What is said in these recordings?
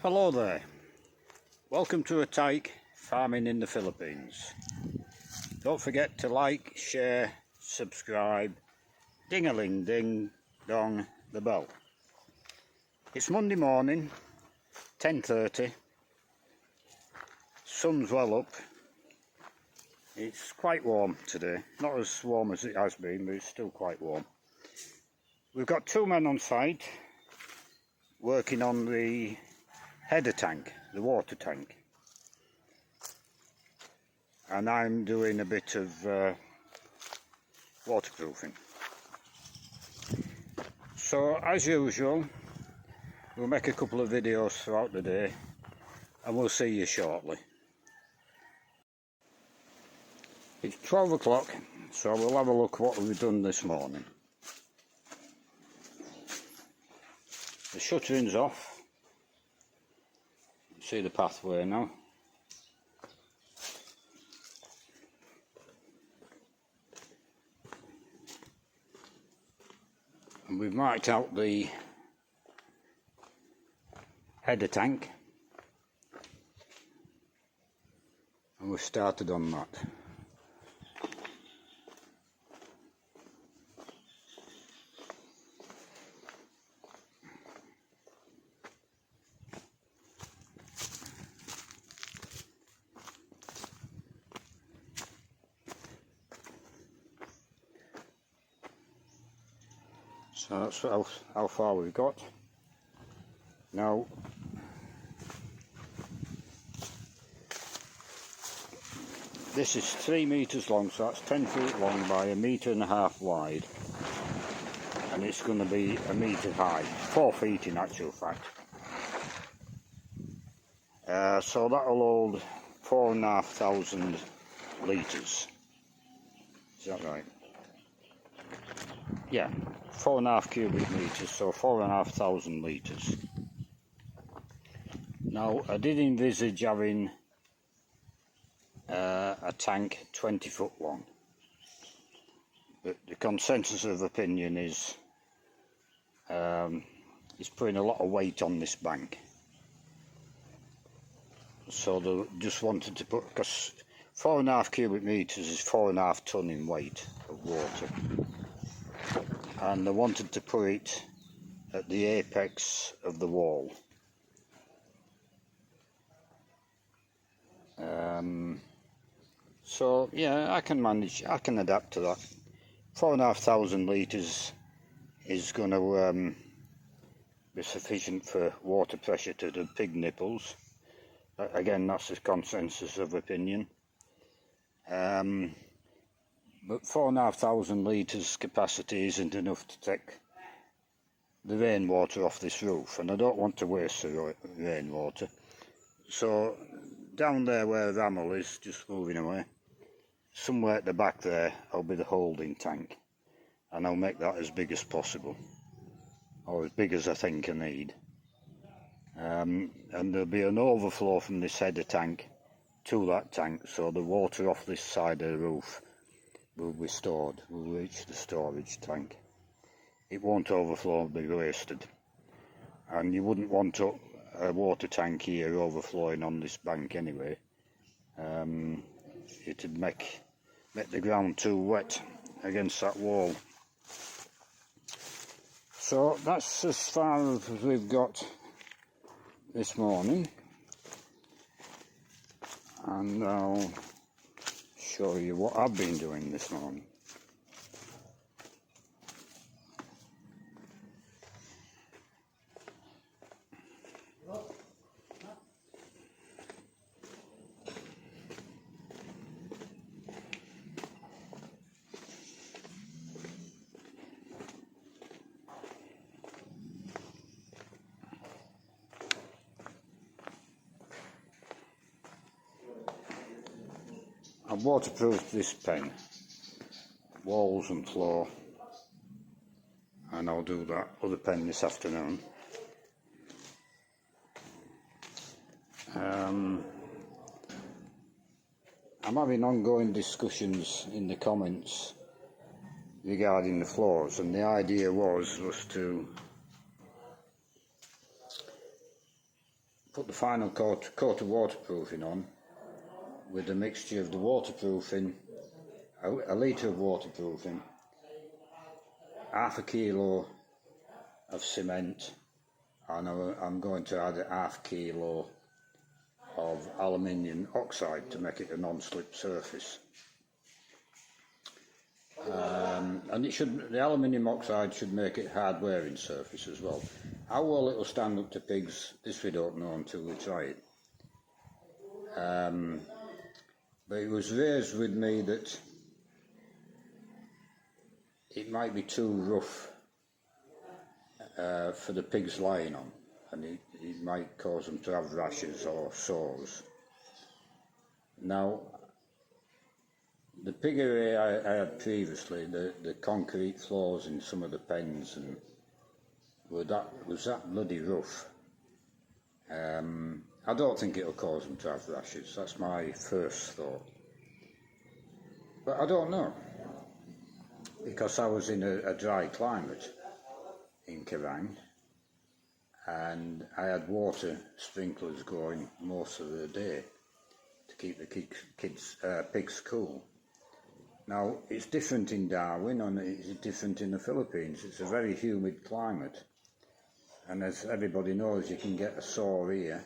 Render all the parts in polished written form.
Hello there, welcome to a tyke farming in the Philippines. Don't forget to like, share, subscribe, ding-a-ling-ding dong the bell. It's Monday morning, 10:30, sun's well up. It's quite warm today, not as warm as it has been, but it's still quite warm. We've got two men on site working on the header tank, the water tank, and I'm doing a bit of waterproofing. So as usual, we'll make a couple of videos throughout the day and we'll see you shortly. It's 12 o'clock, so we'll have a look what we've done this morning. The shuttering's off. See the pathway now. And we've marked out the header tank and we've started on that. So that's how far we've got. Now, this is 3 meters long, so that's 10 feet long by 1.5 meters wide. And it's going to be 1 meter high, 4 feet in actual fact. So that'll hold 4,500 litres. Is that right? Yeah, 4.5 cubic metres, so 4,500 litres. Now, I did envisage having a tank 20 foot long, but the consensus of opinion is it's putting a lot of weight on this bank. So they just wanted to put, because 4.5 cubic metres is 4.5 tonne in weight of water. And they wanted to put it at the apex of the wall. So yeah, I can manage, I can adapt to that. 4,500 litres is going to be sufficient for water pressure to the pig nipples. Again, that's the consensus of opinion. But 4,500 litres capacity isn't enough to take the rainwater off this roof, and I don't want to waste the rainwater. So down there where the rammel is, just moving away, somewhere at the back there will be the holding tank, and I'll make that as big as possible, or as big as I think I need. And there'll be an overflow from this header tank to that tank, so the water off this side of the roof will be stored, will reach the storage tank. It won't overflow and be wasted. And you wouldn't want a water tank here overflowing on this bank anyway. It'd make the ground too wet against that wall. So that's as far as we've got this morning. And I'll show you what I've been doing this morning. I've waterproofed this pen, walls and floor, and I'll do that other pen this afternoon. I'm having ongoing discussions in the comments regarding the floors, and the idea was to put the final coat of waterproofing on with a mixture of the waterproofing, a litre of waterproofing, half a kilo of cement, and I'm going to add a half kilo of aluminium oxide to make it a non-slip surface. And the aluminium oxide should make it hard wearing surface as well. How well it will stand up to pigs, this we don't know until we try it. But it was raised with me that it might be too rough for the pigs lying on, and it might cause them to have rashes or sores. Now, the piggery I had previously, the concrete floors in some of the pens, and was that bloody rough. I don't think it'll cause them to have rashes. That's my first thought. But I don't know, because I was in a dry climate in Kerrang, and I had water sprinklers going most of the day to keep the pigs cool. Now, it's different in Darwin and it's different in the Philippines. It's a very humid climate, and as everybody knows, you can get a sore ear,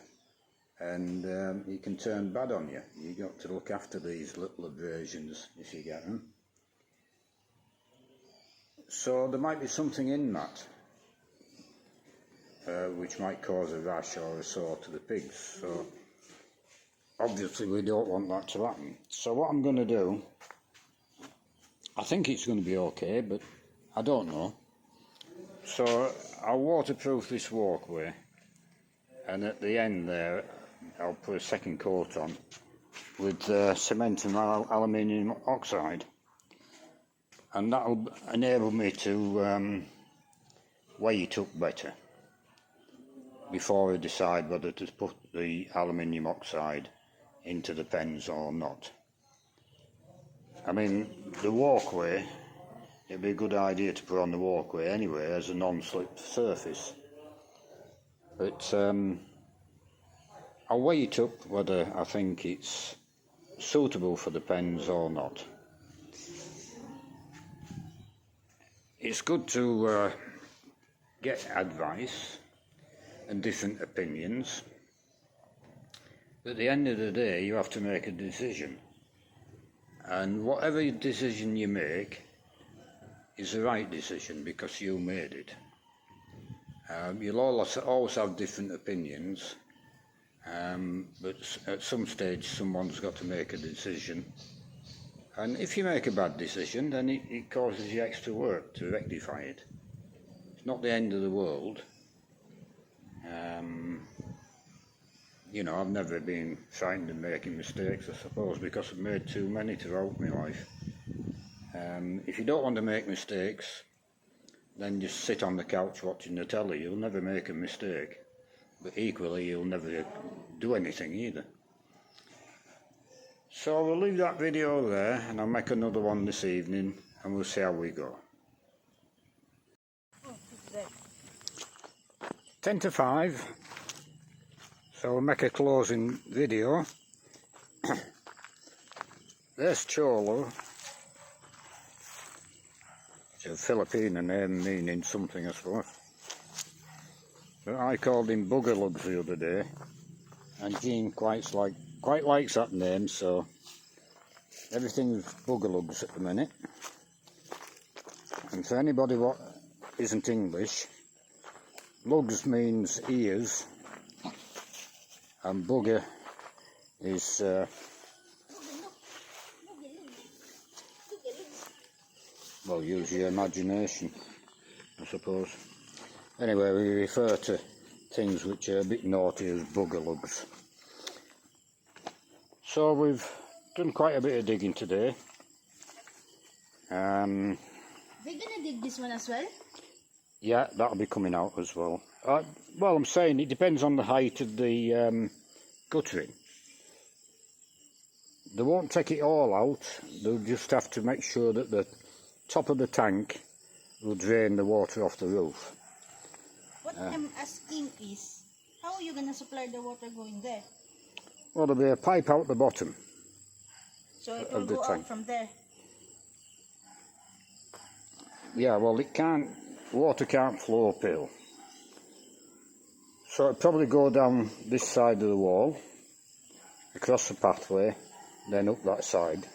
and it can turn bad on you. You've got to look after these little abrasions if you get them. So there might be something in that which might cause a rash or a sore to the pigs. So obviously we don't want that to happen. So what I'm going to do, I think it's going to be okay, but I don't know. So I'll waterproof this walkway, and at the end there I'll put a second coat on with cement and aluminium oxide, and that'll enable me to weigh it up better before I decide whether to put the aluminium oxide into the pens or not. I mean, the walkway, it'd be a good idea to put on the walkway anyway as a non-slip surface, but I'll weigh it up whether I think it's suitable for the pens or not. It's good to get advice and different opinions, but at the end of the day you have to make a decision, and whatever decision you make is the right decision because you made it. You'll always have different opinions, but at some stage someone's got to make a decision, and if you make a bad decision then it causes you extra work to rectify it. It's not the end of the world. You know, I've never been frightened of making mistakes, I suppose, because I've made too many throughout my life. If you don't want to make mistakes, then just sit on the couch watching the telly. You'll never make a mistake, but equally you'll never do anything either. So we'll leave that video there, and I'll make another one this evening, and we'll see how we go. 10 to 5, so we'll make a closing video. There's Cholo. It's a Filipino name meaning something, I suppose. But I called him Boogerlugs the other day, and Jean quite likes that name, so everything's Boogerlugs at the minute. And for anybody what isn't English, lugs means ears, and booger is well, use your imagination, I suppose. Anyway, we refer to things which are a bit naughty as boogerlugs. So we've done quite a bit of digging today. We're gonna dig this one as well? Yeah, that'll be coming out as well. Well, I'm saying it depends on the height of the guttering. They won't take it all out, they'll just have to make sure that the top of the tank will drain the water off the roof. What I'm asking is, How are you gonna supply the water going there? Well, there'll be a pipe out the bottom So it will of the go tank. out from there. Yeah, well, water can't flow uphill. So it'll probably go down this side of the wall, across the pathway, then up that side.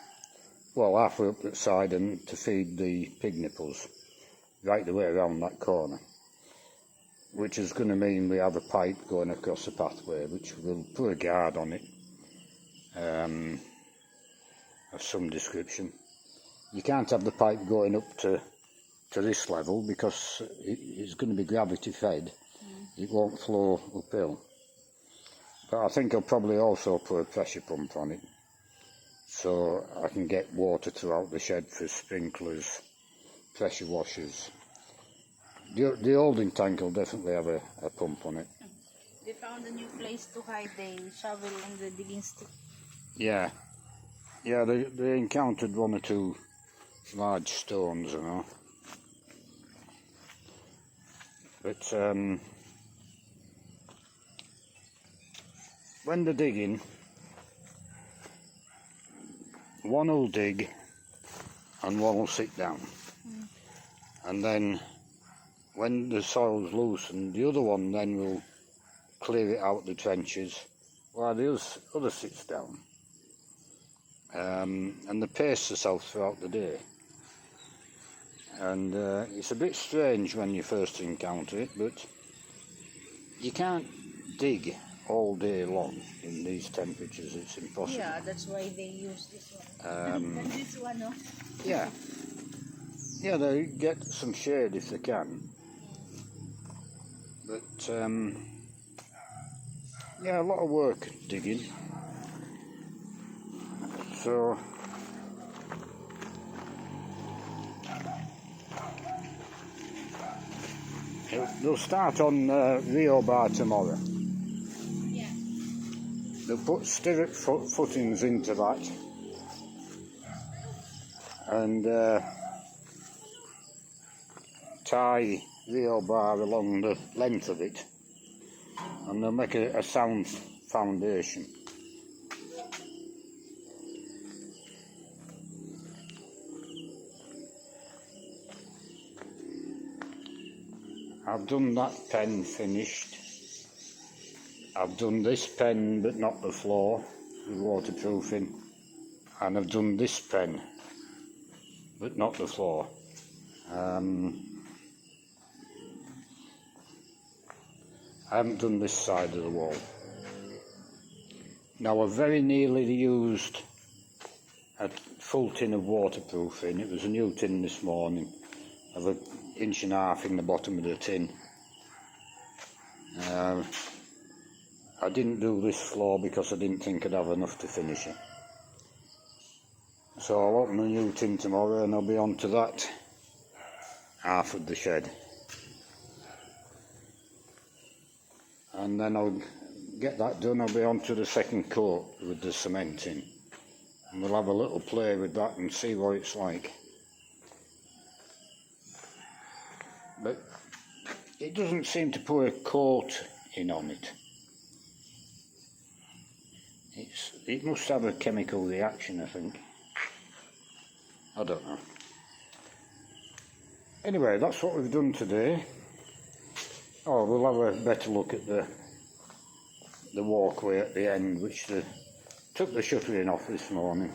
Well, halfway up that side and to feed the pig nipples, right the way around that corner. Which is going to mean we have a pipe going across the pathway, which will put a guard on it, of some description. You can't have the pipe going up to this level because it's going to be gravity fed. It won't flow uphill. But I think I'll probably also put a pressure pump on it, so I can get water throughout the shed for sprinklers, pressure washers. The holding tank will definitely have a pump on it. They found a new place to hide the shovel and the digging stick. Yeah. Yeah, they encountered one or two large stones, you know. But when they're digging, one will dig and one will sit down. And then when the soil's loosened, the other one then will clear it out the trenches while the other sits down. And they pace themselves throughout the day. And it's a bit strange when you first encounter it, but you can't dig all day long in these temperatures. It's impossible. Yeah, that's why they use this one. And this one, no? Yeah. Yeah, they get some shade if they can. But, yeah, a lot of work digging. So, they'll start on Rio Bar tomorrow. Yeah. They'll put stirrup footings into that. And tie Rio Bar along the length of it. And they'll make a sound foundation. I've done that pen finished. I've done this pen but not the floor with waterproofing, and I've done this pen but not the floor. I haven't done this side of the wall. Now I've very nearly used a full tin of waterproofing. It was a new tin this morning of 1.5 inches in the bottom of the tin. I didn't do this floor because I didn't think I'd have enough to finish it. So I'll open a new tin tomorrow and I'll be on to that half of the shed. And then I'll get that done, I'll be on to the second coat with the cement in. And we'll have a little play with that and see what it's like. But it doesn't seem to put a coat in on it. It must have a chemical reaction, I think. I don't know. Anyway, that's what we've done today. Oh, we'll have a better look at the walkway at the end, which they took the shuttering off this morning.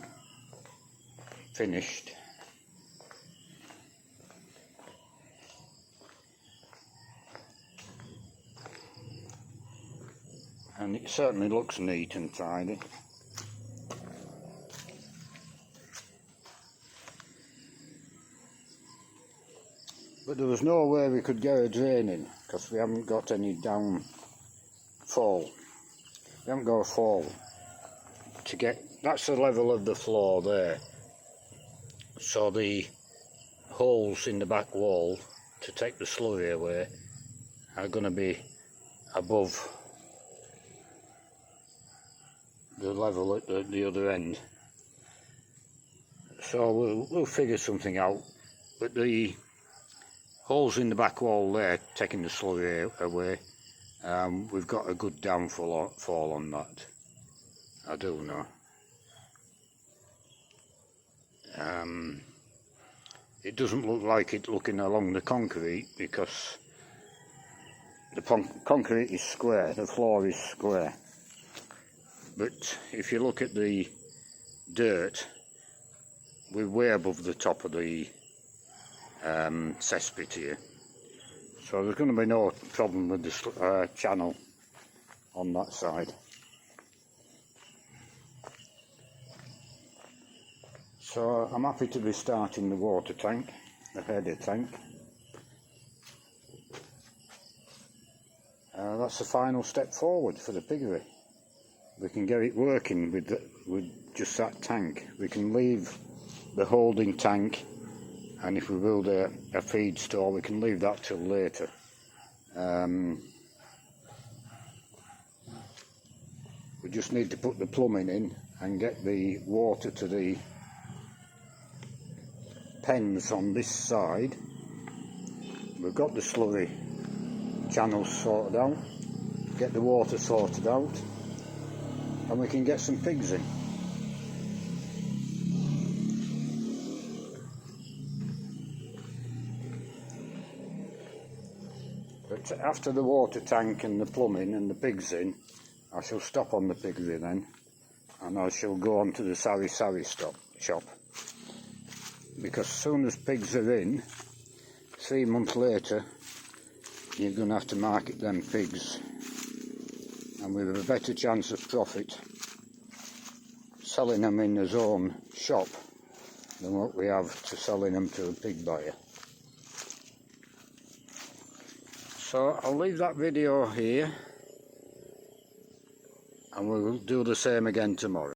Finished. And it certainly looks neat and tidy. But there was no way we could get a drain in because we haven't got any downfall. We haven't got a fall to get. That's the level of the floor there. So the holes in the back wall to take the slurry away are going to be above the level at the other end. So we'll figure something out. But the holes in the back wall there, taking the slurry away, we've got a good downfall on that. I do know. It doesn't look like it looking along the concrete because the concrete is square, the floor is square. But if you look at the dirt, we're way above the top of the cesspit here. So there's going to be no problem with the channel on that side. So I'm happy to be starting the water tank, the header tank. That's the final step forward for the piggery. We can get it working with just that tank. We can leave the holding tank, and if we build a feed store, we can leave that till later. We just need to put the plumbing in and get the water to the pens on this side. We've got the slurry channels sorted out, get the water sorted out, and we can get some pigs in. But after the water tank and the plumbing and the pigs in, I shall stop on the piggery then, and I shall go on to the sari shop. Because as soon as pigs are in, 3 months later, you're going to have to market them pigs, and we have a better chance of profit selling them in his own shop than what we have to selling them to a pig buyer. So I'll leave that video here, and we'll do the same again tomorrow.